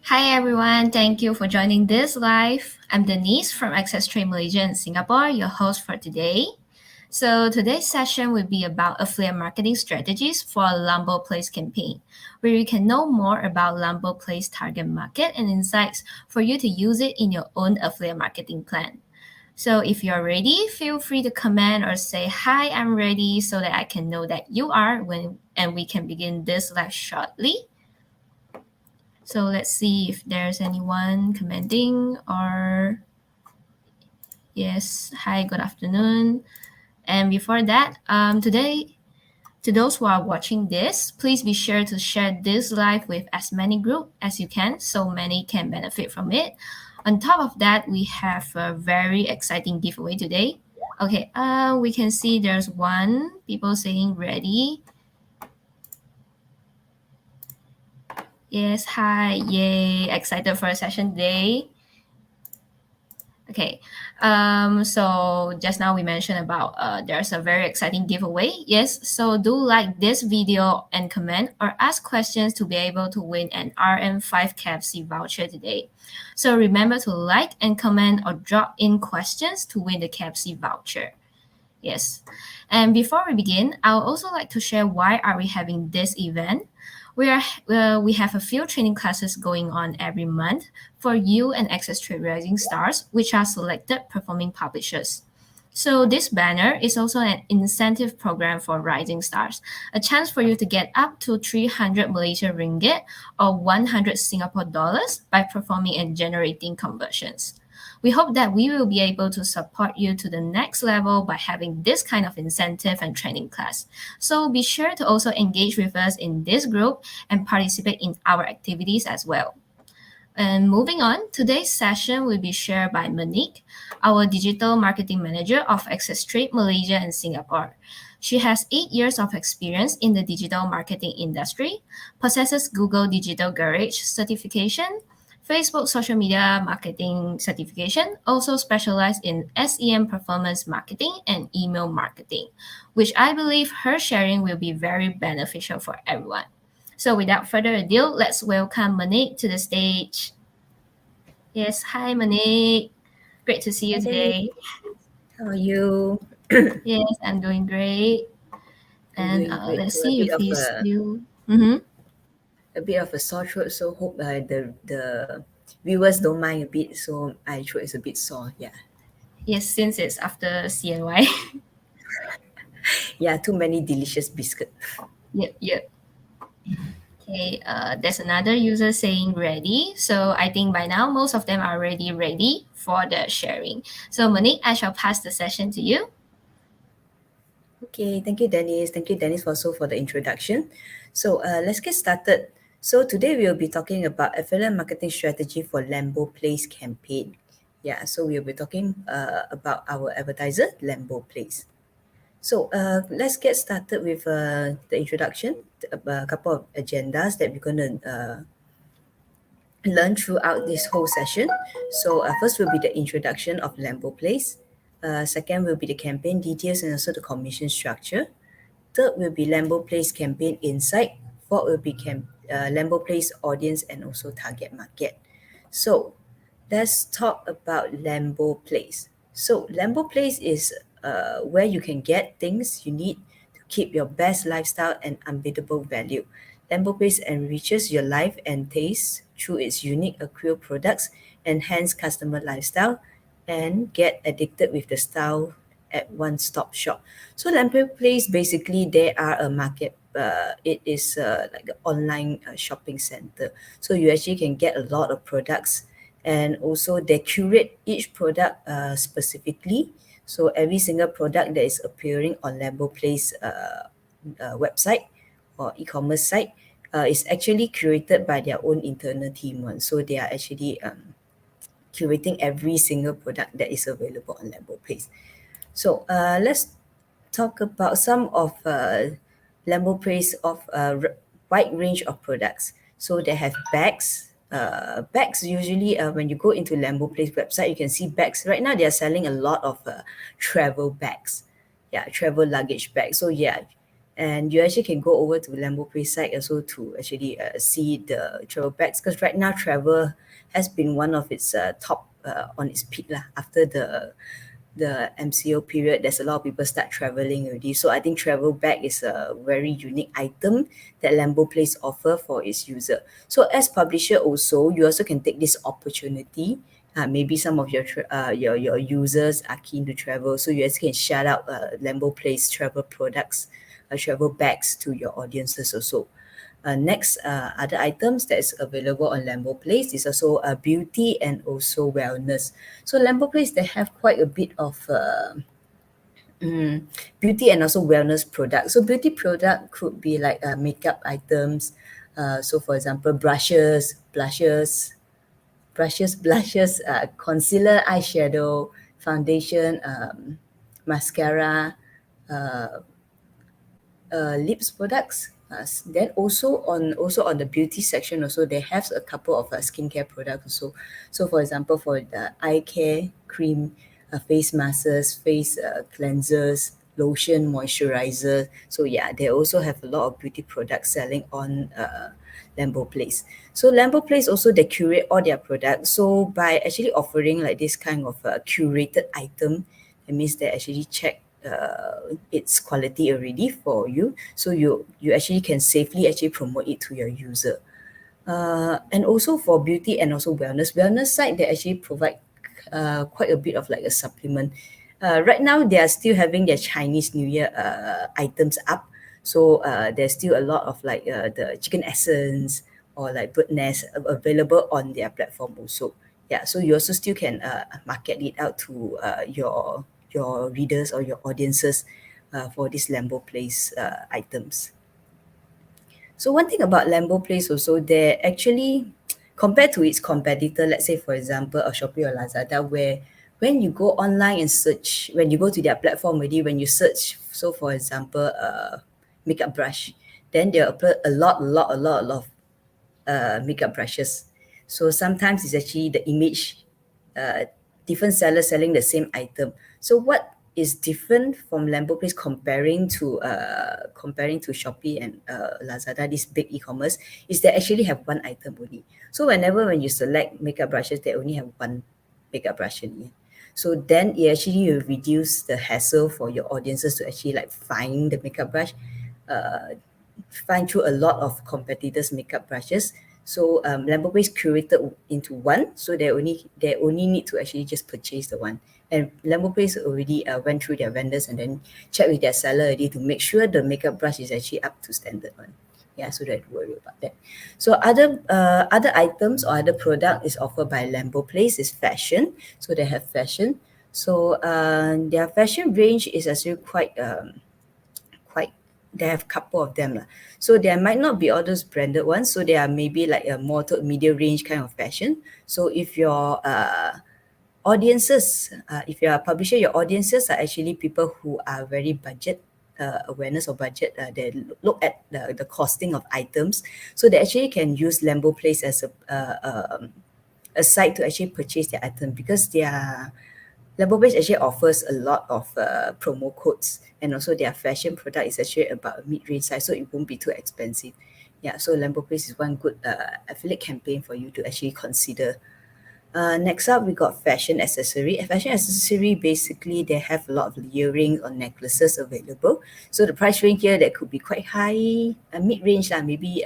Hi everyone, thank you for joining this live. I'm Denise from ACCESSTRADE Malaysia and Singapore, your host for today. So today's session will be about affiliate marketing strategies for a LamboPlace campaign, where you can know more about LamboPlace target market and insights for you to use it in your own affiliate marketing plan. So if you're ready, feel free to comment or say, "Hi, I'm ready," so that I can know that you are and we can begin this live shortly. So let's see if there's anyone commenting or yes, hi, good afternoon. And before that, today, to those who are watching this, please be sure to share this live with as many groups as you can so many can benefit from it. On top of that, we have a very exciting giveaway today. Okay, we can see there's one people saying ready. Yes, hi, yay, excited for a session today. Okay, so just now we mentioned about there's a very exciting giveaway. Yes, so do like this video and comment or ask questions to be able to win an RM5 KFC voucher today. So remember to like and comment or drop in questions to win the KFC voucher. Yes. And before we begin, I would also like to share why are we having this event. We have a few training classes going on every month for you and ACCESSTRADE Rising Stars, which are selected performing publishers. So this banner is also an incentive program for rising stars, a chance for you to get up to 300 Malaysian ringgit or 100 Singapore dollars by performing and generating conversions. We hope that we will be able to support you to the next level by having this kind of incentive and training class. So be sure to also engage with us in this group and participate in our activities as well. And moving on, today's session will be shared by Monique, our digital marketing manager of ACCESSTRADE Malaysia and Singapore. She has 8 years of experience in the digital marketing industry, possesses Google Digital Garage certification, Facebook social media marketing certification, also specialized in SEM performance marketing and email marketing, which I believe her sharing will be very beneficial for everyone. So without further ado, let's welcome Monique to the stage. Yes, hi Monique. Great to see you Hi, Denise. today. How are you? Yes, I'm doing great. I'm And doing great let's too. see if he's still. Mm-hmm. A bit of a sore throat, so hope the viewers don't mind a bit. So my throat is a bit sore. Yeah, Yes, since it's after CNY. yeah. Too many delicious biscuit. Yep, yep. Okay, there's another user saying ready. So I think by now most of them are already ready for the sharing. So Monique, I shall pass the session to you. Okay, thank you, Dennis. Thank you, Dennis, also for the introduction. So let's get started. So today we'll be talking about affiliate marketing strategy for LamboPlace campaign. Yeah, so we'll be talking about our advertiser, LamboPlace. So let's get started with the introduction, a couple of agendas that we're going to learn throughout this whole session. So first will be the introduction of LamboPlace. Second will be the campaign details and also the commission structure. Third will be LamboPlace campaign insight. Fourth will be LamboPlace audience and also target market. So let's talk about LamboPlace. So LamboPlace is where you can get things you need to keep your best lifestyle and unbeatable value. LamboPlace enriches your life and taste through its unique accrual products, enhance customer lifestyle, and get addicted with the style at one-stop shop. So LamboPlace basically they are a market. It is like an online shopping center. So you actually can get a lot of products, and also they curate each product specifically. So every single product that is appearing on LamboPlace website or e-commerce site is actually curated by their own internal team one. So they are actually curating every single product that is available on LamboPlace. So let's talk about some of LamboPlace of a wide range of products. So they have bags. Bags usually when you go into LamboPlace website, you can see bags. Right now they are selling a lot of travel bags. Yeah, travel luggage bags. So yeah, And you actually can go over to LamboPlace site also to actually see the travel bags, because right now travel has been one of its top on its peak lah. After the MCO period, there's a lot of people start traveling already. So I think travel bag is a very unique item that LamboPlace offer for its user. So as publisher also, you also can take this opportunity. Maybe some of your users are keen to travel, so you also can shout out LamboPlace travel products, travel bags to your audiences also. Next, other items that is available on LamboPlace is also beauty and also wellness. So LamboPlace, they have quite a bit of beauty and also wellness products. So beauty product could be like makeup items. So for example, blushes, concealer, eyeshadow, foundation, mascara, uh, lips products. Then also on the beauty section also, they have a couple of skincare products also. So for example, for the eye care cream, face masks, face cleansers, lotion, moisturizer. So yeah, they also have a lot of beauty products selling on LamboPlace. So LamboPlace also, they curate all their products. So by actually offering like this kind of curated item, it means they actually check its quality already for you, so you actually can safely actually promote it to your user. And also for beauty and also wellness side, they actually provide quite a bit of like a supplement. Right now they are still having their Chinese New Year items up, so there's still a lot of like the chicken essence or like bird nest available on their platform also. Yeah, so you also still can market it out to your readers or your audiences for these LamboPlace items. So one thing about LamboPlace also, they're actually, compared to its competitor, let's say for example, a Shopee or Lazada, where when you go online and search, when you go to their platform already, when you search, so for example, makeup brush, then they'll upload a lot of makeup brushes. So sometimes it's actually the image, uh, different sellers selling the same item. So what is different from LamboPlace comparing to Shopee and Lazada, this big e-commerce, is they actually have one item only. So when you select makeup brushes, they only have one makeup brush only. So then it actually will reduce the hassle for your audiences to actually like find the makeup brush, uh, find through a lot of competitors' makeup brushes. So LamboPlace curated into one, so they only need to actually just purchase the one. And LamboPlace already went through their vendors and then checked with their seller already to make sure the makeup brush is actually up to standard one. Yeah, so don't worry about that. So other items or other product is offered by LamboPlace is fashion. So they have fashion. So their fashion range is actually quite, they have couple of them lah. So there might not be all those branded ones, so they are maybe like a more to media range kind of fashion. So if your audiences, if you are a publisher, your audiences are actually people who are very budget awareness or budget, they look at the costing of items, so they actually can use LamboPlace as a site to actually purchase their item, because their LamboPlace actually offers a lot of promo codes, and also their fashion product is actually about a mid-range size, so it won't be too expensive. Yeah, so LamboPlace is one good affiliate campaign for you to actually consider. Next up, we got fashion accessory. A fashion accessory, basically, they have a lot of earrings or necklaces available. So the price range here, that could be quite high, mid-range lah, maybe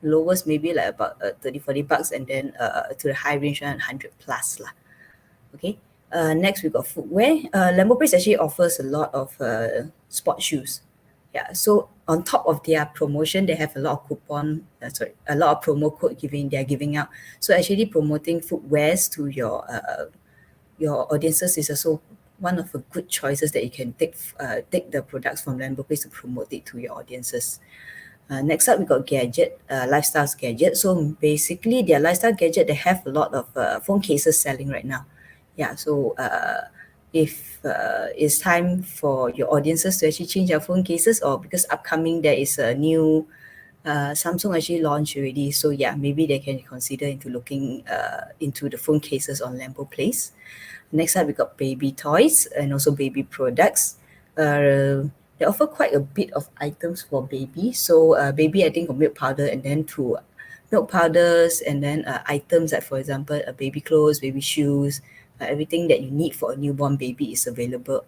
lowest maybe like about 30, $40, and then to the high range, around 100 plus lah. Okay. Next, we got footwear. LamboPlace actually offers a lot of sport shoes. Yeah. So on top of their promotion, they have a lot of a lot of promo code they're giving out. So actually promoting footwears to your audiences is also one of the good choices that you can take the products from LamboPlace to promote it to your audiences. Next up, we got lifestyle gadget. So basically, their lifestyle gadget, they have a lot of phone cases selling right now. Yeah, so if it's time for your audiences to actually change their phone cases, or because upcoming there is a new Samsung actually launched already, so yeah, maybe they can consider into looking into the phone cases on LamboPlace. Next up, we got baby toys and also baby products. they offer quite a bit of items for baby. So baby, I think of milk powder, and then to milk powders, and then items like, for example, baby clothes, baby shoes, everything that you need for a newborn baby is available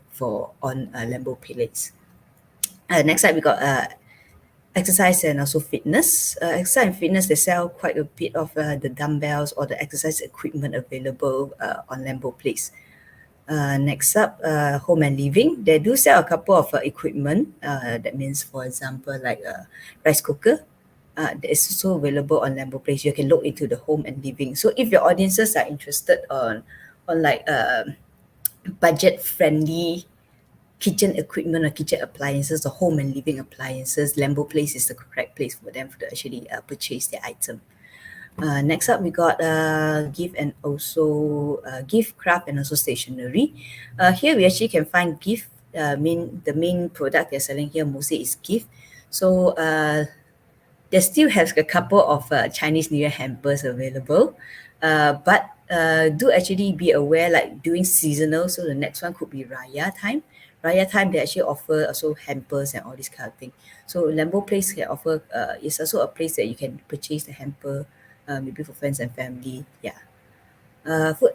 on LamboPlace. Next up, we got exercise and also fitness. Exercise and fitness, they sell quite a bit of the dumbbells or the exercise equipment available on LamboPlace. Next up, home and living. They do sell a couple of equipment. That means, for example, like a rice cooker. That is also available on LamboPlace. You can look into the home and living. So if your audiences are interested on like budget friendly kitchen equipment or kitchen appliances or home and living appliances, LamboPlace is the correct place for them to actually purchase their item. Next up, we got gift and also gift, craft, and also stationery. Here we actually can find gift. The main product they're selling here mostly is gift. So they still have a couple of Chinese New Year hampers available, but do actually be aware, like during seasonal, so the next one could be Raya time. Raya time, they actually offer also hampers and all this kind of thing. So LamboPlace can offer, is also a place that you can purchase the hamper, maybe for friends and family. Yeah. Food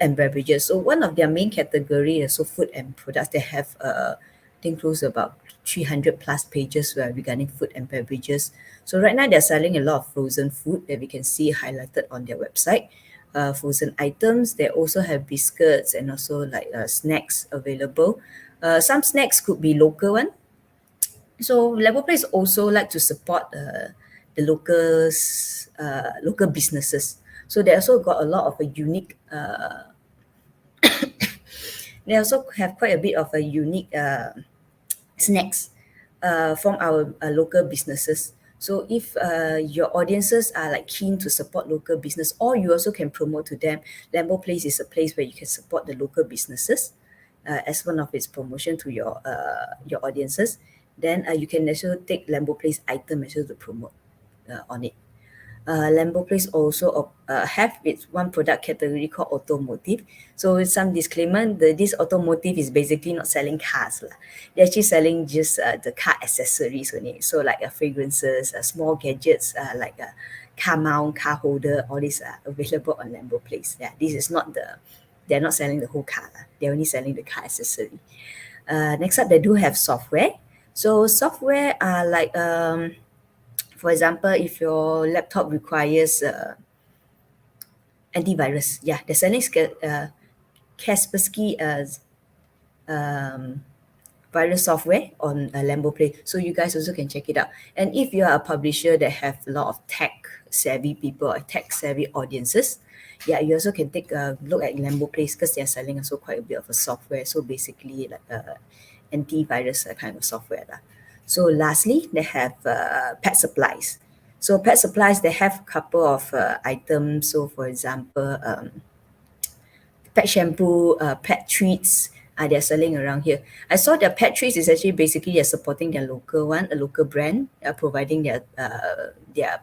and beverages. So one of their main category is so food and products. They have I think close to about 300 plus pages regarding food and beverages. So right now they're selling a lot of frozen food that we can see highlighted on their website. Frozen items. They also have biscuits and also like snacks available. Some snacks could be local one. So LamboPlace also like to support the local businesses. So they also got a lot of a unique. They also have quite a bit of a unique snacks from our local businesses. So if your audiences are like keen to support local business, or you also can promote to them, LamboPlace is a place where you can support the local businesses as one of its promotion to your audiences. Then you can also take LamboPlace item also to promote on it. LamboPlace also have its one product category called automotive. So with some disclaimer, this automotive is basically not selling cars. They're actually selling just the car accessories only. So like fragrances, small gadgets like a car mount, car holder, all these are available on LamboPlace. Yeah, this is not they're not selling the whole car. They're only selling the car accessory. Next up, they do have software. So software are like for example, if your laptop requires antivirus, yeah, they're selling Kaspersky virus software on LamboPlace, so you guys also can check it out. And if you are a publisher that have a lot of tech savvy people or tech savvy audiences, yeah, you also can take a look at LamboPlace because they're selling also quite a bit of a software. So basically like antivirus kind of software. So lastly, they have pet supplies. So pet supplies, they have a couple of items. So for example, pet shampoo, pet treats, they're selling around here. I saw their pet treats is actually basically they're supporting their local one, a local brand, providing their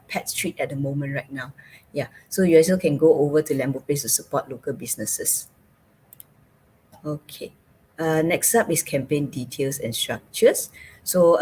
pet treat at the moment right now. Yeah, so you also can go over to LamboPlace to support local businesses. Okay. Next up is campaign details and structures. So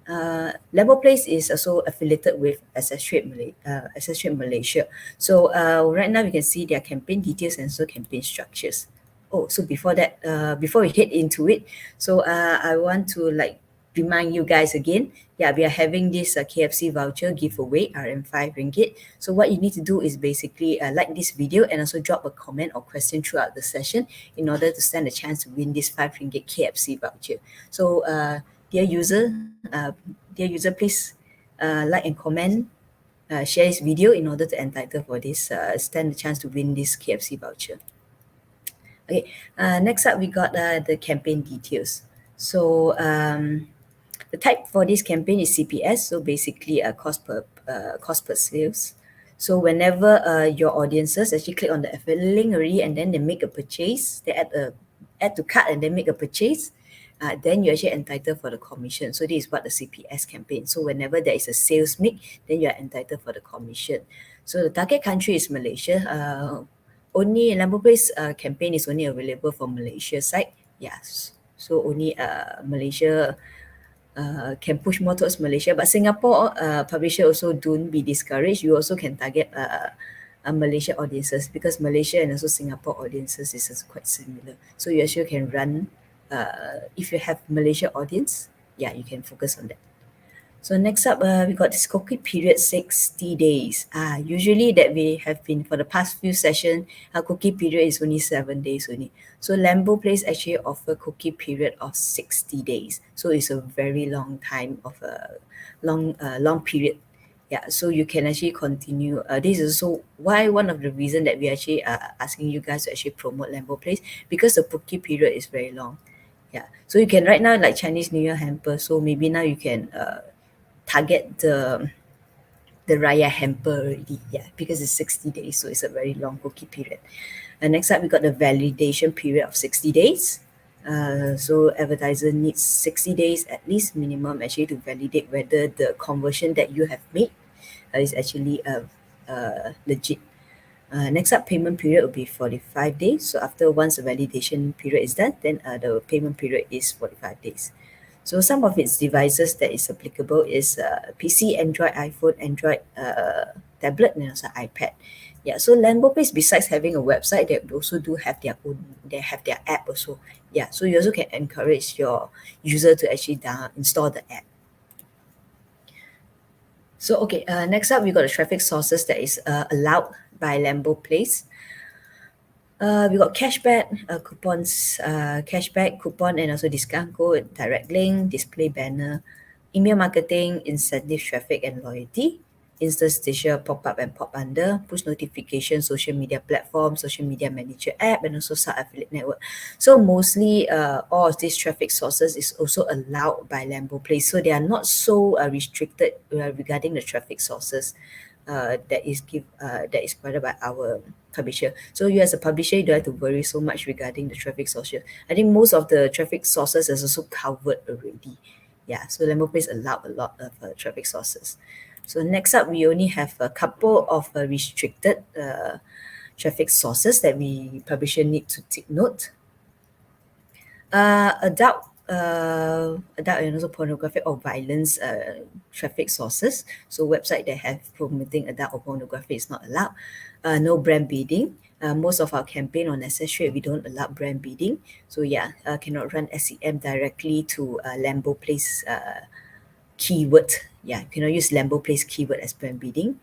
LamboPlace is also affiliated with ACCESSTRADE Malaysia. So right now we can see their campaign details and also campaign structures. Oh, so before that, before we head into it, so I want to like remind you guys again, yeah, we are having this KFC voucher giveaway, RM5 ringgit. So what you need to do is basically like this video and also drop a comment or question throughout the session in order to stand a chance to win this 5 ringgit KFC voucher. So dear user, please like and comment, share this video in order to entitle for this, stand a chance to win this KFC voucher. Okay, next up we got the campaign details. So the type for this campaign is CPS, so basically cost per sales. So whenever your audiences actually click on the affiliate link already and then they make a purchase, they add to cart and then make a purchase, then you're actually entitled for the commission. So this is what the CPS campaign. So whenever there is a sales make, then you are entitled for the commission. So the target country is Malaysia. Only LamboPlace campaign is only available for Malaysia side. Yes. So only Malaysia can push more towards Malaysia, but Singapore publisher also don't be discouraged. You also can target Malaysia audiences, because Malaysia and also Singapore audiences is also quite similar. So you actually can run if you have Malaysia audience, yeah, you can focus on that. So next up, we got this cookie period 60 days. Usually that we have been for the past few sessions, our cookie period is only 7 days only. So LamboPlace actually offer cookie period of 60 days. So it's a very long time of a long period. Yeah, so you can actually continue. This is also why one of the reason that we actually asking you guys to actually promote LamboPlace, because the cookie period is very long. Yeah, so you can right now like Chinese New Year hamper. So maybe now you can target the Raya hamper already, yeah, because it's 60 days, so it's a very long cookie period. And next up, we got the validation period of 60 days. So advertiser needs 60 days at least minimum actually to validate whether the conversion that you have made is actually legit. Next up, payment period will be 45 days. So after once the validation period is done, then the payment period is 45 days. So some of its devices that is applicable is PC, Android, iPhone, Android tablet, and also iPad. Yeah, so LamboPlace, besides having a website, they also do have their own, they have their app also. Yeah, so you also can encourage your user to actually install the app. So okay, next up we got the traffic sources that is allowed by LamboPlace. We got cashback, coupons, cashback, coupon, and also discount code, direct link, display banner, email marketing, incentive traffic and loyalty, instant stitcher, pop-up and pop under, push notification, social media platform, social media manager app, and also sub-affiliate network. So mostly all of these traffic sources is also allowed by LamboPlace. So they are not so restricted regarding the traffic sources that is provided by our publisher. So you as a publisher, you don't have to worry so much regarding the traffic sources. I think most of the traffic sources is also covered already. Yeah, so LamboPlace allowed a lot of traffic sources. So next up, we only have a couple of restricted traffic sources that we publisher need to take note. Adult and also pornographic or violence traffic sources. So website that have promoting adult or pornography is not allowed. No brand bidding. Most of our campaign on ACCESSTRADE, we don't allow brand bidding. So yeah, cannot run SEM directly to LamboPlace keyword. Yeah, you cannot use LamboPlace keyword as brand bidding.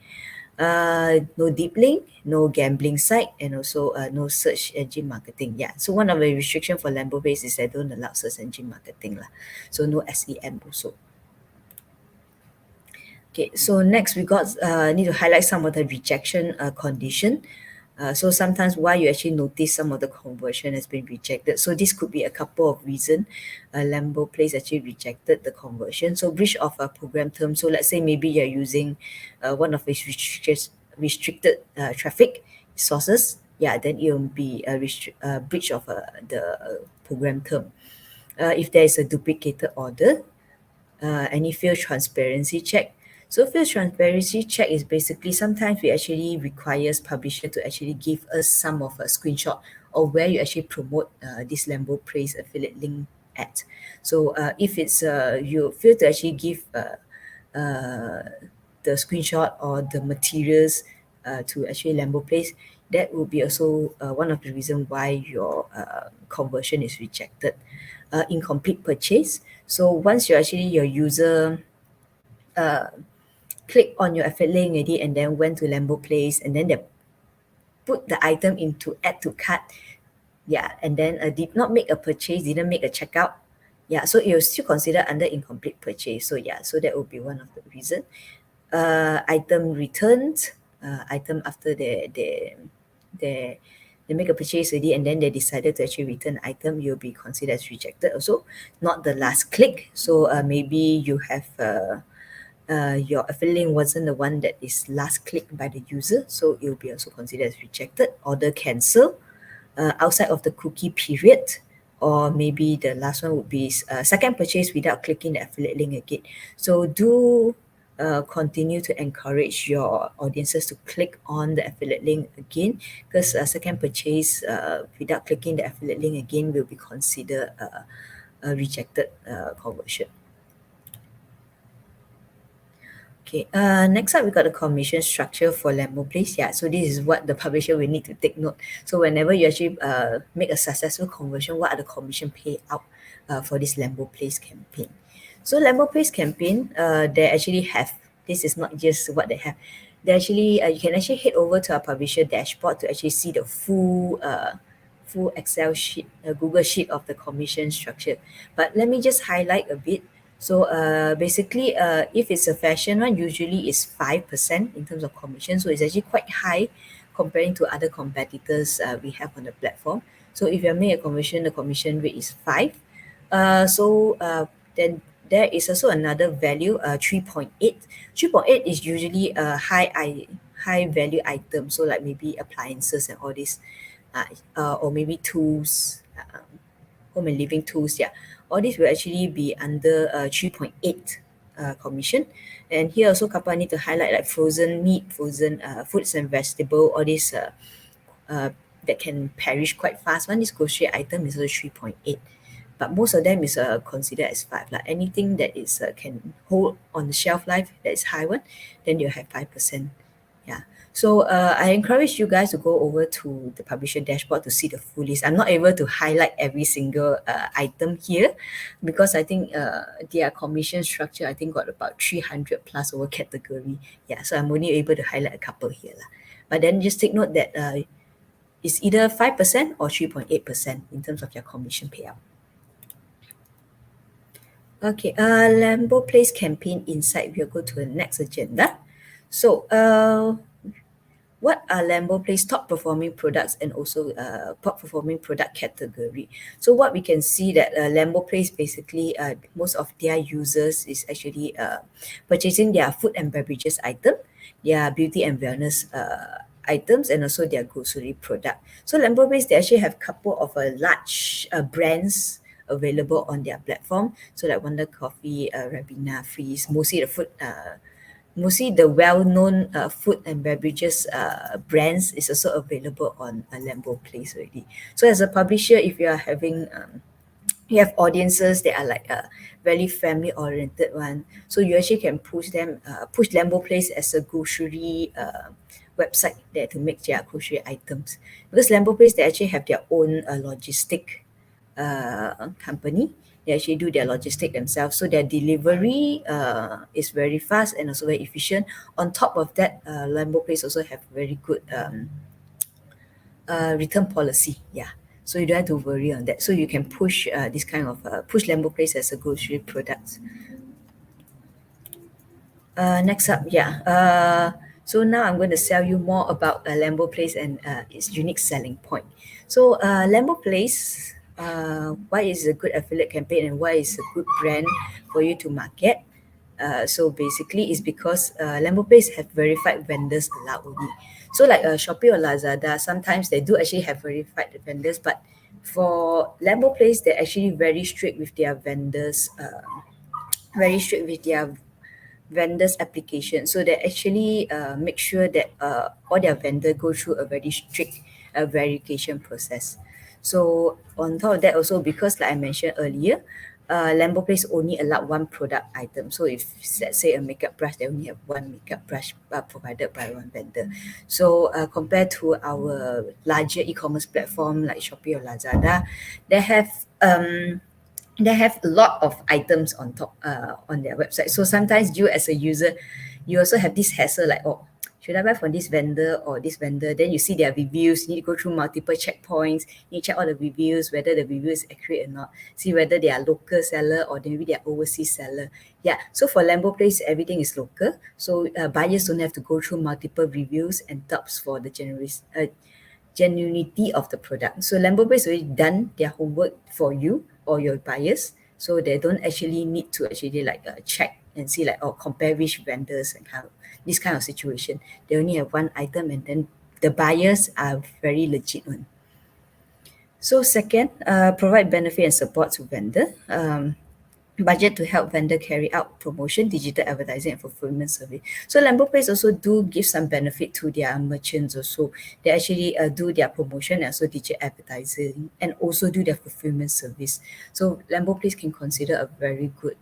No deep link, no gambling site, and also no search engine marketing. Yeah, so one of the restriction for LamboPlace is they don't allow search engine marketing lah. So no SEM also. Okay, so next we got need to highlight some of the rejection condition. So sometimes why you actually notice some of the conversion has been rejected. So this could be a couple of reasons. LamboPlace actually rejected the conversion. So breach of a program term. So let's say maybe you're using one of its restricted traffic sources. Yeah, then it will be a breach of the program term. If there is a duplicated order, any field transparency check. So field transparency check is basically sometimes we actually requires publisher to actually give us some of a screenshot of where you actually promote this LamboPlace affiliate link at. So if it's you fail to actually give the screenshot or the materials to actually LamboPlace, that will be also one of the reasons why your conversion is rejected. Incomplete purchase. So once you actually your user click on your affiliate link already and then went to LamboPlace and then they put the item into add to cart, yeah, and then did not make a purchase, didn't make a checkout, yeah, so it will still consider under incomplete purchase. So yeah, so that would be one of the reason. Item returned, item after they make a purchase already and then they decided to actually return the item, you'll be considered as rejected also. Not the last click. So maybe you have your affiliate link wasn't the one that is last clicked by the user, so it will be also considered as rejected. Order cancel outside of the cookie period, or maybe the last one would be second purchase without clicking the affiliate link again. So do continue to encourage your audiences to click on the affiliate link again, because second purchase without clicking the affiliate link again will be considered rejected conversion. Okay, next up we got the commission structure for LamboPlace. Yeah, so this is what the publisher will need to take note. So whenever you actually make a successful conversion, what are the commission payout for this LamboPlace campaign? So LamboPlace campaign, they actually have, this is not just what they have. They actually, you can actually head over to our publisher dashboard to actually see the full Excel sheet, Google sheet of the commission structure. But let me just highlight a bit. So basically, if it's a fashion one, usually it's 5% in terms of commission. So it's actually quite high comparing to other competitors we have on the platform. So if you're making a commission, the commission rate is 5. Then there is also another value, 3.8. 3.8 is usually a high value item. So like maybe appliances and all this, or maybe tools, home and living tools. Yeah, all these will actually be under 3.8 commission. And here also couple I need to highlight like frozen meat, frozen fruits and vegetable, all these that can perish quite fast. One, this grocery item is also 3.8. But most of them is considered as 5. Like anything that is can hold on the shelf life that is high one, then you have 5%. Yeah. So I encourage you guys to go over to the publisher dashboard to see the full list. I'm not able to highlight every single item here because I think their commission structure, I think got about 300 plus over category. Yeah, so I'm only able to highlight a couple here. But then just take note that it's either 5% or 3.8% in terms of your commission payout. Okay, LamboPlace campaign insight. We'll go to the next agenda. So what are LamboPlace top performing products and also top performing product category? So what we can see that LamboPlace basically most of their users is actually purchasing their food and beverages item, their beauty and wellness items, and also their grocery product. So LamboPlace, they actually have a couple of large brands available on their platform. So like Wonder Coffee, Rabina, Freeze, mostly the well-known food and beverages brands is also available on LamboPlace already. So as a publisher, if you are having you have audiences that are like a very family oriented one, so you actually can push LamboPlace as a grocery website there to make their grocery items, because LamboPlace, they actually have their own logistic company. They actually do their logistic themselves, so their delivery is very fast and also very efficient. On top of that, LamboPlace also have very good return policy. Yeah, so you don't have to worry on that. So you can push this kind of push LamboPlace as a grocery product. Next up, so now I'm going to sell you more about LamboPlace and its unique selling point. So LamboPlace, why is a good affiliate campaign and why is a good brand for you to market? So basically it's because LamboPlace have verified vendors allowed only. So like Shopee or Lazada, sometimes they do actually have verified vendors, but for LamboPlace, they're actually very strict with their vendors, vendors application. So they actually make sure that all their vendor go through a very strict verification process. So on top of that also, because like I mentioned earlier, LamboPlace only allowed one product item. So if let's say a makeup brush, they only have one makeup brush provided by one vendor. So compared to our larger e-commerce platform like Shopee or Lazada, they have a lot of items on top on their website. So sometimes you as a user, you also have this hassle like, oh, should I buy from this vendor or this vendor? Then you see their reviews, you need to go through multiple checkpoints, you need to check all the reviews, whether the review is accurate or not, see whether they are local seller or maybe they are overseas seller. Yeah, so for LamboPlace, everything is local. So buyers don't have to go through multiple reviews and doubts for the genuinity of the product. So LamboPlace already done their homework for you or your buyers, so they don't actually need to actually like check and see like, or compare which vendors and how this kind of situation. They only have one item and then the buyers are very legit one. So second, provide benefit and support to vendor. budget to help vendor carry out promotion, digital advertising, and fulfillment service. So LamboPlace also do give some benefit to their merchants also. They actually do their promotion and also digital advertising and also do their fulfillment service. So LamboPlace can consider a very good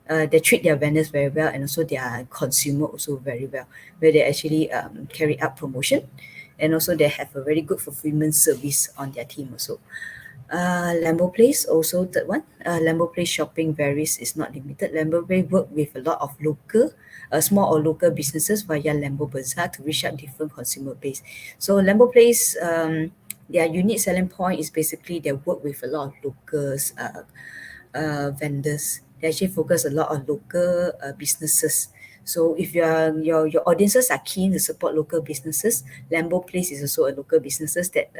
they treat their vendors very well and also their consumer also very well, where they actually carry out promotion and also they have a very good fulfillment service on their team also. LamboPlace also third one. LamboPlace shopping varies is not limited. LamboPlace work with a lot of local, small or local businesses via Lambo Bazaar to reach out different consumer base. So LamboPlace, their unique selling point is basically they work with a lot of locals, vendors. They actually focus a lot on local businesses. So if your audiences are keen to support local businesses, LamboPlace is also a local businesses that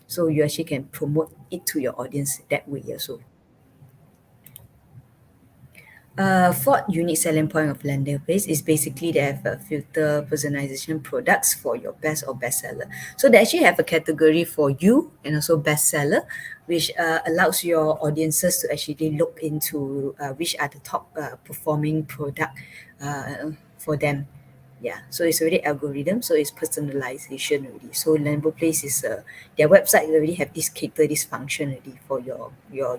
so you actually can promote it to your audience that way also. Fourth unique selling point of LamboPlace is basically they have a filter personalization products for your best or bestseller. So they actually have a category for you and also bestseller, which allows your audiences to actually look into which are the top performing product for them. Yeah, so it's already algorithm, so it's personalization already. So LamboPlace is their website already have this function already for your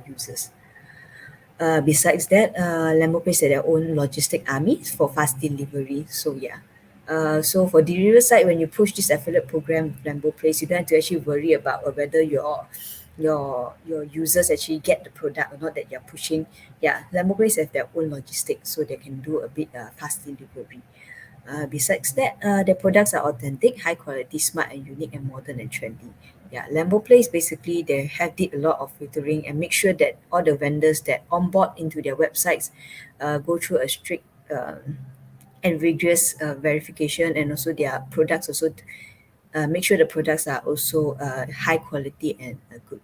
users. Besides that, LamboPlace have their own logistic army for fast delivery. So yeah. So for delivery side, when you push this affiliate program with LamboPlace, you don't have to actually worry about whether your users actually get the product or not that you're pushing. Yeah, LamboPlace have their own logistics, so they can do a bit fast delivery. Besides that, their products are authentic, high quality, smart and unique and modern and trendy. Yeah, LamboPlace basically they have did a lot of filtering and make sure that all the vendors that onboard into their websites go through a strict and rigorous verification and also their products also make sure the products are also high quality and good.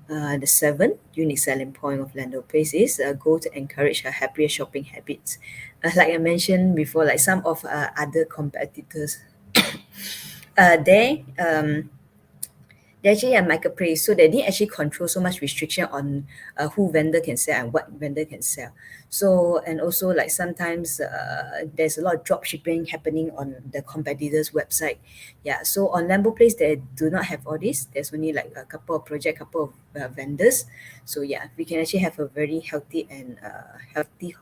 The seventh unique selling point of LamboPlace is goal to encourage happier shopping habits. Like I mentioned before, like some of other competitors, they actually have marketplace, so they didn't actually control so much restriction on who vendor can sell and what vendor can sell. So and also like sometimes there's a lot of drop shipping happening on the competitors' website. Yeah, so on LamboPlace they do not have all this. There's only like a couple of project, couple of vendors. So yeah, we can actually have a very healthy and healthy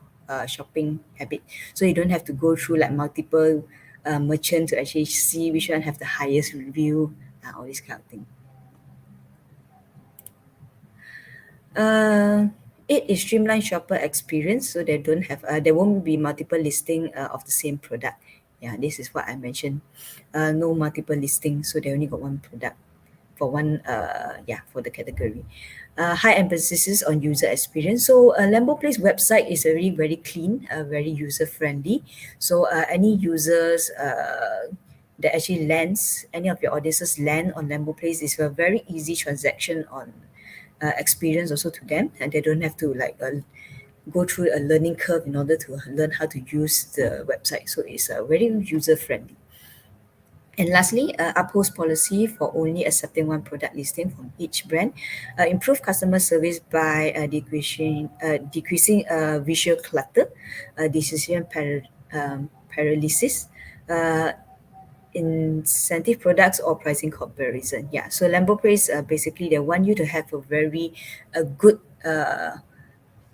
shopping habit. So you don't have to go through like multiple merchant to actually see which one have the highest review, all this kind of thing. Uh, it is streamlined shopper experience, so they don't have there won't be multiple listing of the same product. Yeah, this is what I mentioned. No multiple listing, so they only got one product for one for the category. High emphasis on user experience. So LamboPlace website is very very clean, very user friendly. So any users that actually lands, any of your audiences land on LamboPlace is a very easy transaction on experience also to them, and they don't have to like go through a learning curve in order to learn how to use the website. So it's very user friendly. And lastly, upholds policy for only accepting one product listing from each brand. Improve customer service by decreasing visual clutter, decision paralysis, uh, incentive products or pricing comparison. Yeah, so LamboPlace basically they want you to have a very good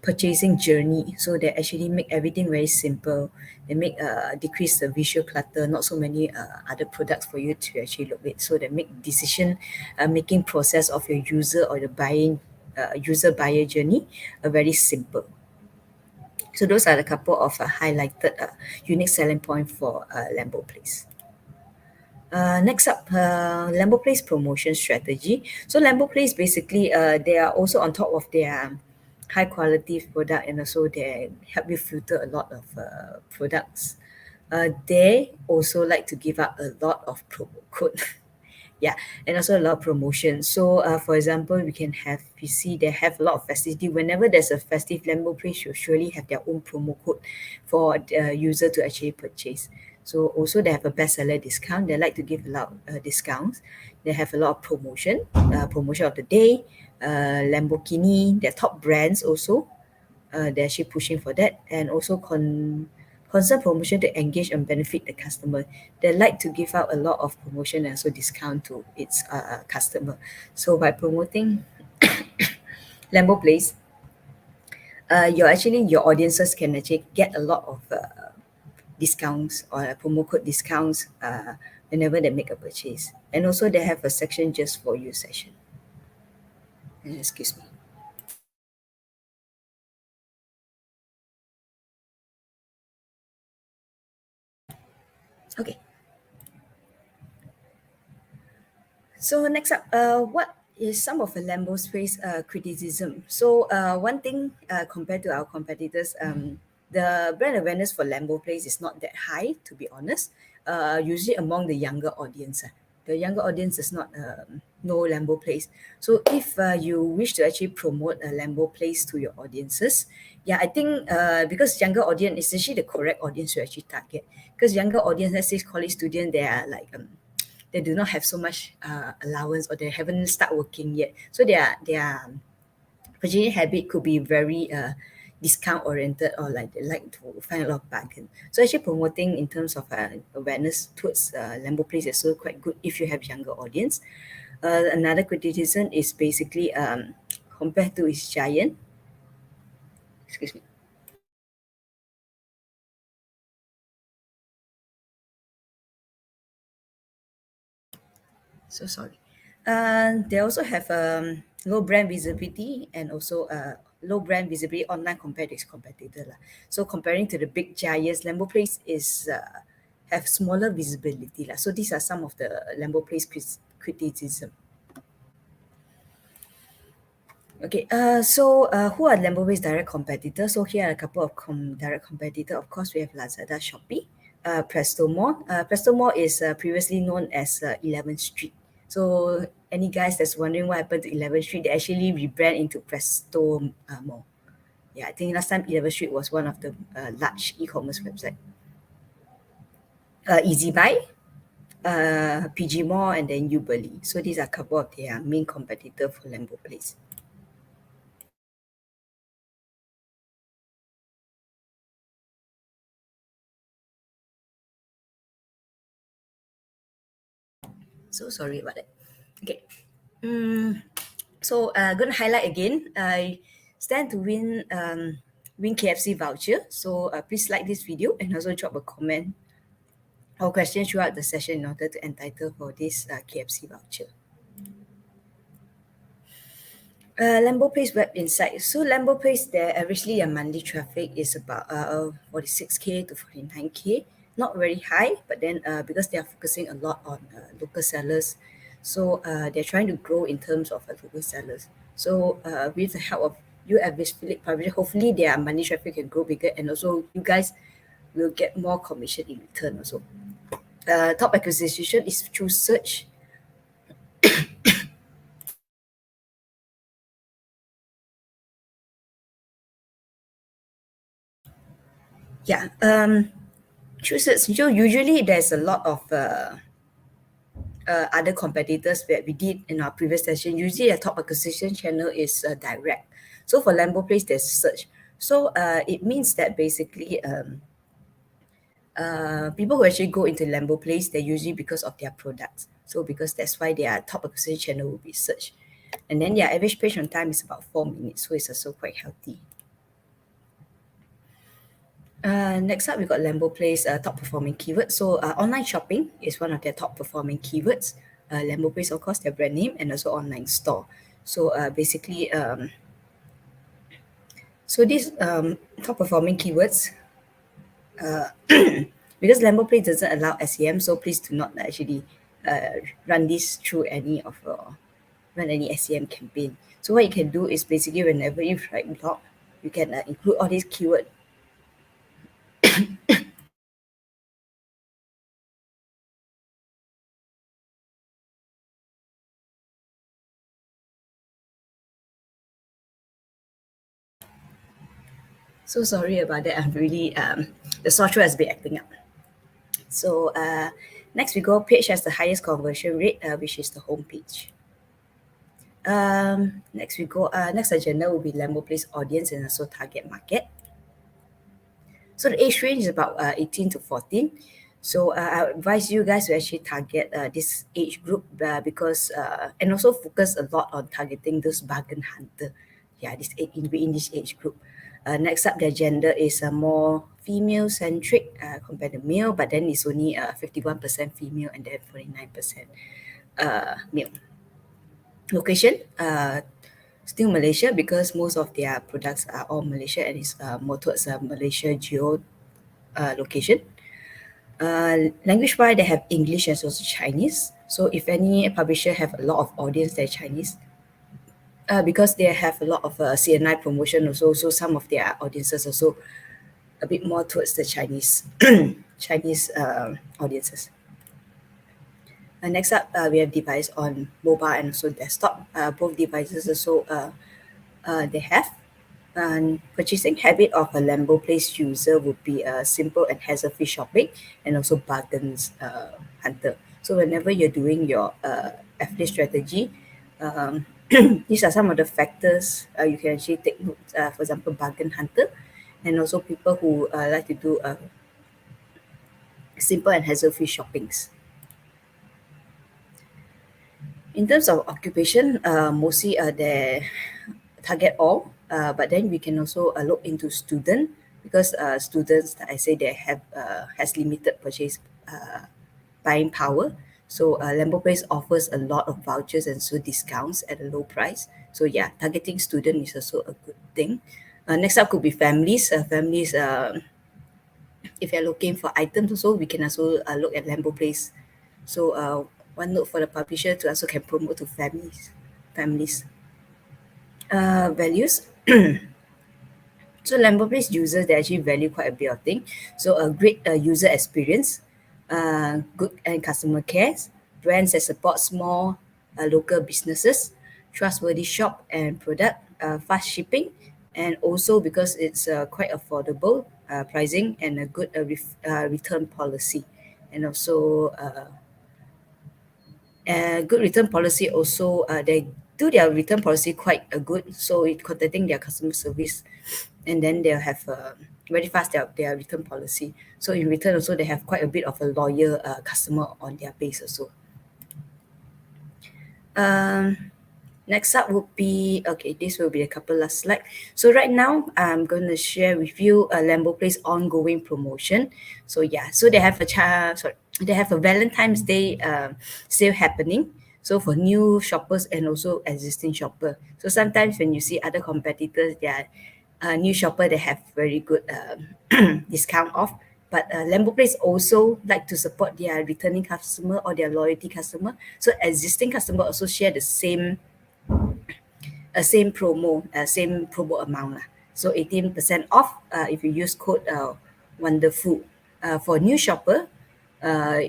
purchasing journey. So they actually make everything very simple. They make decrease the visual clutter, not so many other products for you to actually look at. So they make decision making process of your user or the buying user buyer journey very simple. So those are a couple of highlighted unique selling point for LamboPlace. Next up, LamboPlace promotion strategy. So LamboPlace basically, they are also on top of their high quality product and also they help you filter a lot of products. They also like to give out a lot of promo code. Yeah, and also a lot of promotion. So for example, we see they have a lot of festivity. Whenever there's a festive, LamboPlace will surely have their own promo code for the user to actually purchase. So also they have a bestseller discount. They like to give a lot of discounts. They have a lot of promotion of the day, Lamborghini, their top brands also. they're actually pushing for that, and also constant promotion to engage and benefit the customer. They like to give out a lot of promotion and also discount to its customer. So by promoting LamboPlace, your audiences can actually get a lot of discounts or promo code discounts whenever they make a purchase. And also they have a section just for you section. Excuse me. Okay. So next up, what is some of the LamboPlace criticism? So one thing compared to our competitors, the brand awareness for LamboPlace is not that high, to be honest. Usually among the younger audience. The younger audience does not know LamboPlace. So if you wish to actually promote a LamboPlace to your audiences, yeah, I think because younger audience is actually the correct audience to actually target. Because younger audience, let's say college student, they are like they do not have so much allowance, or they haven't start working yet. So their purchasing habit could be very discount oriented, or like they like to find a lot of bargain. So actually promoting in terms of awareness towards LamboPlace is also quite good if you have younger audience. Another criticism is basically compared to its giant. Excuse me. So sorry. They also have low brand visibility, and also low brand visibility online compared to its competitor lah. So comparing to the big giants, LamboPlace is have smaller visibility lah. So these are some of the LamboPlace criticism. Okay, who are LamboPlace direct competitors? So here are a couple of direct competitor. Of course, we have Lazada, Shopee, Presto Mall. Presto Mall is previously known as 11th Street. So any guys that's wondering what happened to 11th Street, they actually rebrand into Presto Mall. Yeah, I think last time 11th Street was one of the large e-commerce website. Easy Buy, PG Mall, and then Uberly. So these are a couple of their main competitor for LamboPlace. So sorry about that. Okay. So gonna highlight again. I stand to win KFC voucher. So please like this video and also drop a comment or question throughout the session in order to entitle for this KFC voucher. LamboPlace web insight. So LamboPlace, their averagely a monthly traffic is about 46K to 49K. Not very high, but then because they are focusing a lot on local sellers, so they're trying to grow in terms of local sellers. So with the help of you, average Philip Publisher, hopefully their monthly traffic can grow bigger, and also you guys will get more commission in return also. Top acquisition is through search. Yeah. Through search. So usually there's a lot of other competitors that we did in our previous session. Usually the top acquisition channel is direct. So for LamboPlace, there's search. So it means that basically people who actually go into LamboPlace, they're usually because of their products. So because that's why their top acquisition channel will be search. And then their average page on time is about 4 minutes. So it's also quite healthy. Next up, we got LamboPlace top performing keywords. So online shopping is one of their top performing keywords. LamboPlace, of course, their brand name, and also online store. So basically, so these top performing keywords, because LamboPlace doesn't allow SEM, so please do not actually run this through any of run any SEM campaign. So what you can do is basically whenever you write blog, you can include all these keywords. So sorry about that. I'm really the software has been acting up. So next we go, page has the highest conversion rate, which is the home page. Next we go. Next agenda will be LamboPlace audience and also target market. So the age range is about 18 to 14. So I advise you guys to actually target this age group because and also focus a lot on targeting those bargain hunter. Yeah, in this age group. Next up, their gender is more female centric compared to male, but then it's only 51% female and then 49% male. Location, still Malaysia because most of their products are all Malaysia and it's more towards Malaysia geo location. Language wise, they have English as also Chinese. So if any publisher have a lot of audience that are Chinese, because they have a lot of CNI promotion also, so some of their audiences also a bit more towards the Chinese Chinese audiences. Next up, we have device on mobile and also desktop. Both devices also they have. And purchasing habit of a LamboPlace user would be simple and hassle-free shopping and also bargains hunter. So whenever you're doing your affiliate strategy, um, these are some of the factors you can actually take note. For example, bargain hunter, and also people who like to do simple and hassle-free shoppings. In terms of occupation, mostly they target all, but then we can also look into student because students, like I say, they have has limited purchase buying power. So LamboPlace offers a lot of vouchers and so discounts at a low price. So yeah, targeting student is also a good thing. Next up could be families. Families, if you're looking for items also, we can also look at LamboPlace. So one note for the publisher to also can promote to families. Values. So LamboPlace users, they actually value quite a bit of thing. So a great user experience, good and customer cares, brands that support small local businesses, trustworthy shop and product, fast shipping, and also because it's quite affordable pricing and a good return policy, and also good return policy also they do their return policy quite good, so it contacting their customer service and then they'll have very fast their return policy, so in return also they have quite a bit of a loyal customer on their base also. um, Next up would be, okay, this will be a couple last slide. So right now, I'm going to share with you a LamboPlace ongoing promotion. So yeah, so they have they have a Valentine's Day sale happening. So for new shoppers and also existing shopper. So sometimes when you see other competitors, they are new shopper, they have very good discount off. But LamboPlace also like to support their returning customer or their loyalty customer. So existing customer also share the same promo amount lah. So 18% off if you use code wonderful. For new shopper, uh,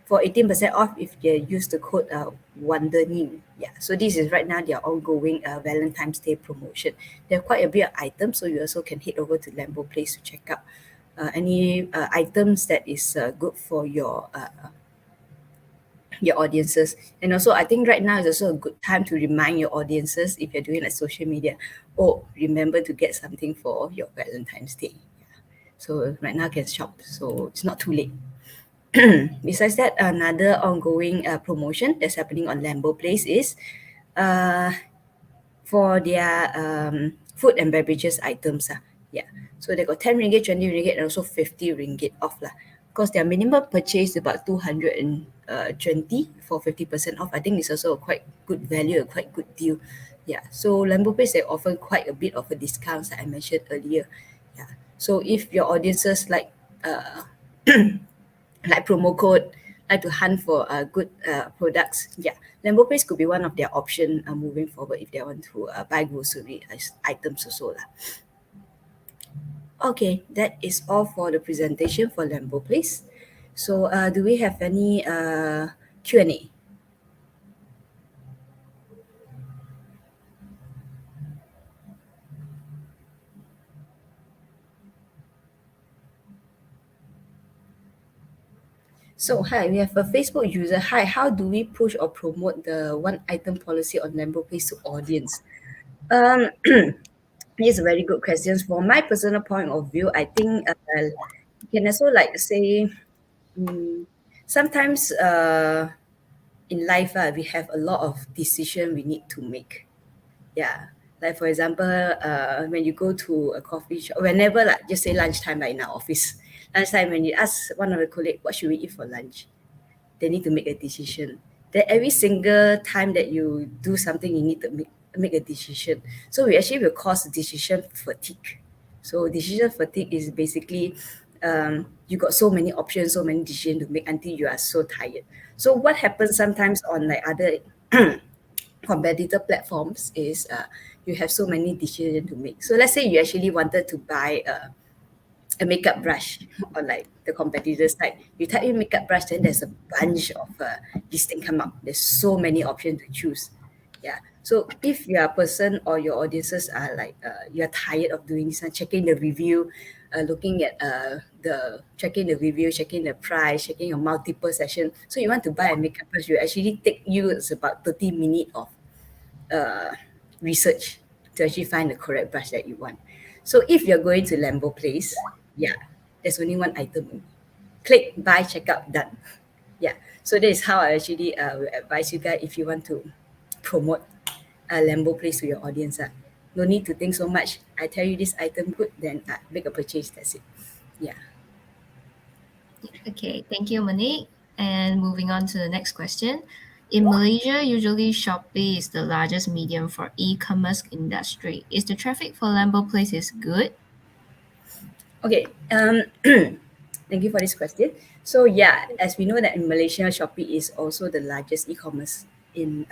for 18% off if you use the code wondernew. Yeah, so this is right now their ongoing Valentine's Day promotion. There are quite a bit of items, so you also can head over to LamboPlace to check out any items that is good for your audiences. And also I think right now is also a good time to remind your audiences, if you're doing like social media, oh, remember to get something for your Valentine's Day. Yeah. So right now can shop, so it's not too late. Besides that, another ongoing promotion that's happening on LamboPlace is uh, for their food and beverages items. Yeah. So they got 10 ringgit, 20 ringgit, and also 50 ringgit off. Because their minimum purchase is about 220 for 50% off. I think it's also a quite good value, a quite good deal. Yeah. So LamboPlace, they offer quite a bit of a discounts that I mentioned earlier. Yeah. So if your audiences like promo code, like to hunt for good products, yeah, LamboPlace could be one of their option moving forward if they want to buy grocery items also lah. Okay, that is all for the presentation for LamboPlace. So do we have any Q&A? So hi, we have a Facebook user. Hi, how do we push or promote the one item policy on LamboPlace to audience? Um, It's a very good question. From my personal point of view, I think you can also like say sometimes in life we have a lot of decision we need to make. Yeah. Like for example, when you go to a coffee shop, whenever like just say lunchtime like in our office, lunchtime when you ask one of the colleagues, what should we eat for lunch? They need to make a decision. That every single time that you do something, you need to make a decision. So we actually will cause decision fatigue. So decision fatigue is basically you got so many options, so many decisions to make until you are so tired. So what happens sometimes on like other competitor platforms is you have so many decisions to make. So let's say you actually wanted to buy a makeup brush on like the competitor side. You type in makeup brush, then there's a bunch of this thing come up. There's so many options to choose. Yeah. So if you are a person or your audiences are like you're tired of doing this and checking the review, looking at the checking the review, checking the price, checking your multiple session. So you want to buy a makeup brush, you actually take you it's about 30 minutes of uh, research to actually find the correct brush that you want. So if you're going to LamboPlace, yeah, there's only one item. Click, buy, checkout, done. Yeah. So that is how I actually will advise you guys if you want to promote a LamboPlace to your audience. No need to think so much. I tell you this item good, then make a purchase. That's it. Yeah. Okay, thank you, Monique. And moving on to the next question. In Malaysia, usually Shopee is the largest medium for e-commerce industry. Is the traffic for LamboPlace is good? Okay. Thank you for this question. So yeah, as we know that in Malaysia, Shopee is also the largest e-commerce in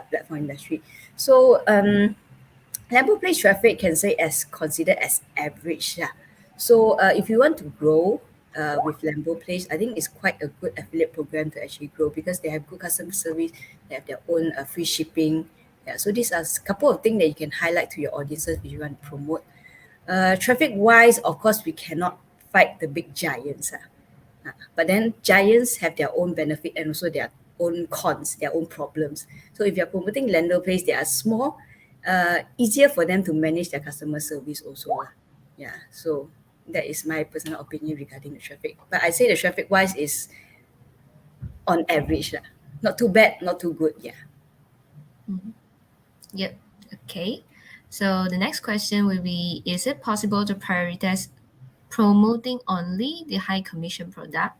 platform industry. So LamboPlace traffic can say as considered as average. Yeah. So if you want to grow with LamboPlace, I think it's quite a good affiliate program to actually grow because they have good customer service, they have their own free shipping. Yeah. So these are a couple of things that you can highlight to your audiences if you want to promote. Traffic wise, of course, we cannot fight the big giants. But then giants have their own benefit and also their own cons, their own problems. So if you're promoting Lendo Place, they are small, easier for them to manage their customer service also. Yeah, so that is my personal opinion regarding the traffic. But I say the traffic wise is on average. Not too bad, not too good. Yeah. Yep. Okay. So the next question will be, is it possible to prioritize promoting only the high commission product?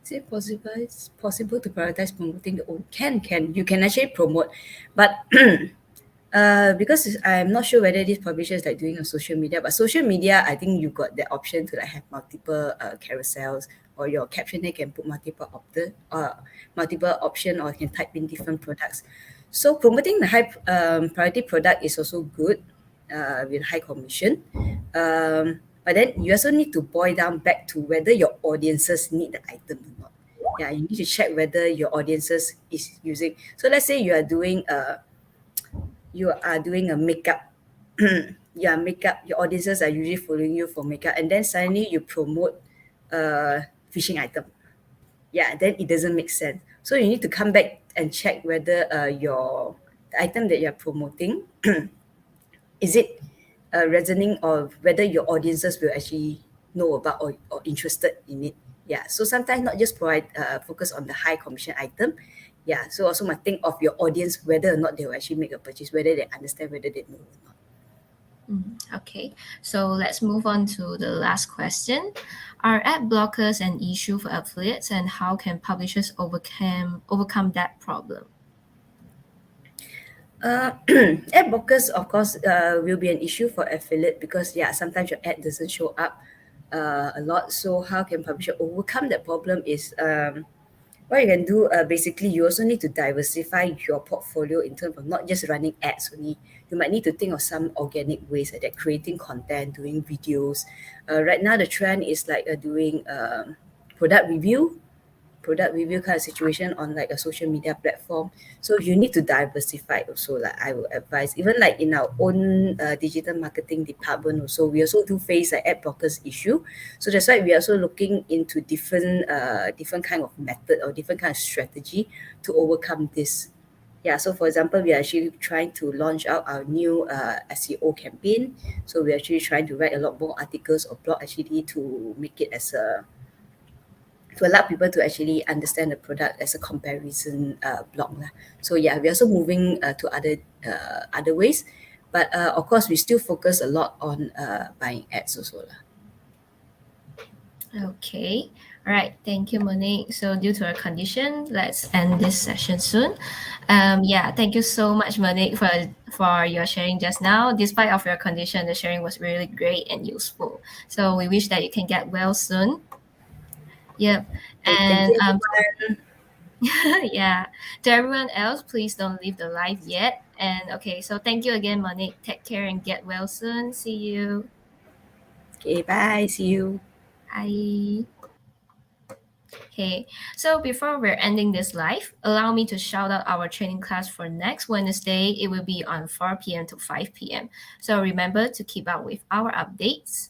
Is it possible? It's possible to prioritize promoting the own. Can. You can actually promote, but because I'm not sure whether this publisher is like doing on social media, but social media, I think you got the option to like have multiple carousels or your caption there can put multiple option or you can type in different products. So promoting the high priority product is also good with high commission. But then you also need to boil down back to whether your audiences need the item or not. Yeah, you need to check whether your audiences is using. So let's say you are doing a makeup. Yeah, makeup. Your audiences are usually following you for makeup, and then suddenly you promote a fishing item. Yeah, then it doesn't make sense. So you need to come back and check whether the item that you're promoting is it resonating or whether your audiences will actually know about or interested in it. Yeah, so sometimes not just provide focus on the high commission item. Yeah, so also must think of your audience whether or not they will actually make a purchase, whether they understand, whether they know or not. Okay, so let's move on to the last question. Are ad blockers an issue for affiliates, and how can publishers overcome that problem? Ad blockers, of course, will be an issue for affiliate because yeah, sometimes your ad doesn't show up a lot. So how can publisher overcome that problem is what you can do basically you also need to diversify your portfolio in terms of not just running ads only. You might need to think of some organic ways like that, creating content, doing videos. Right now the trend is like doing product review, product review kind of situation on like a social media platform. So you need to diversify also, like I will advise. Even like in our own digital marketing department also, we also do face like ad blockers issue. So that's why we are also looking into different kind of method or different kind of strategy to overcome this. Yeah, so for example, we are actually trying to launch out our new SEO campaign. So we're actually trying to write a lot more articles or blog actually to make it as a to allow people to actually understand the product as a comparison blog lah. So yeah, we're also moving to other ways, but of course we still focus a lot on buying ads also lah. Okay. All right. Thank you, Monique. So due to our condition, let's end this session soon. Yeah, thank you so much, Monique, for your sharing just now. Despite of your condition, the sharing was really great and useful. So we wish that you can get well soon. Yep. Okay, thank And you everyone. yeah, to everyone else, please don't leave the live yet. And okay, so thank you again, Monique. Take care and get well soon. See you. Okay, bye, see you. Bye. Okay, so before we're ending this live, allow me to shout out our training class for next Wednesday. It will be on 4 p.m. to 5 p.m. So remember to keep up with our updates.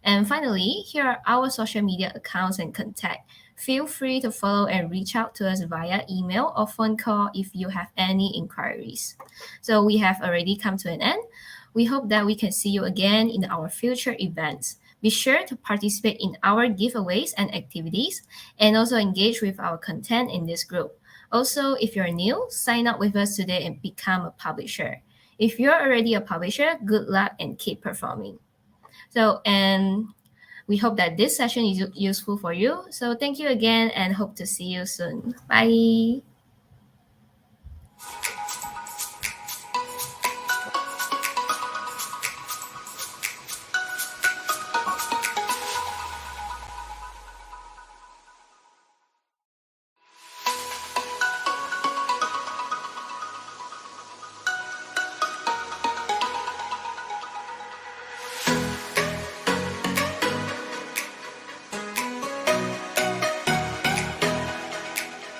And finally, here are our social media accounts and contact. Feel free to follow and reach out to us via email or phone call if you have any inquiries. So we have already come to an end. We hope that we can see you again in our future events. Be sure to participate in our giveaways and activities and also engage with our content in this group. Also, if you're new, sign up with us today and become a publisher. If you're already a publisher, good luck and keep performing. So, and we hope that this session is useful for you. So, thank you again and hope to see you soon. Bye.